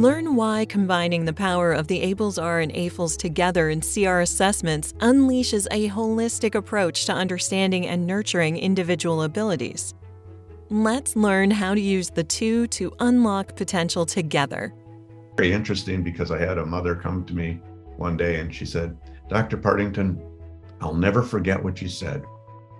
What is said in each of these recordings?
Learn why combining the power of the ABLLS-R and AFLS together in CR assessments unleashes a holistic approach to understanding and nurturing individual abilities. Let's learn how to use the two to unlock potential together. Very interesting, because I had a mother come to me one day and she said, "Dr. Partington, I'll never forget what you said.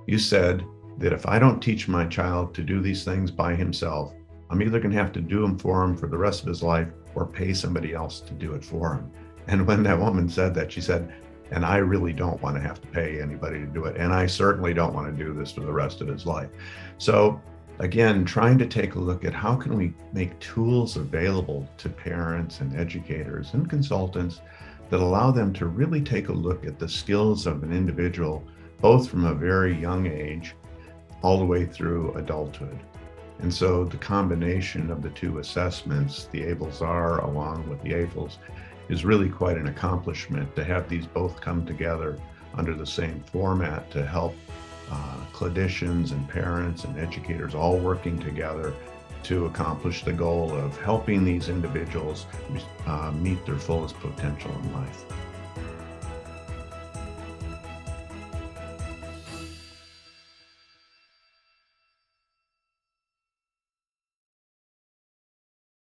You said that if I don't teach my child to do these things by himself, I'm either going to have to do them for him for the rest of his life or pay somebody else to do it for him." And when that woman said that, she said, "And I really don't want to have to pay anybody to do it. And I certainly don't want to do this for the rest of his life." So again, trying to take a look at how can we make tools available to parents and educators and consultants that allow them to really take a look at the skills of an individual, both from a very young age all the way through adulthood. And so the combination of the two assessments, the ABLLS-R along with the AFLS, is really quite an accomplishment to have these both come together under the same format to help clinicians and parents and educators all working together to accomplish the goal of helping these individuals meet their fullest potential in life.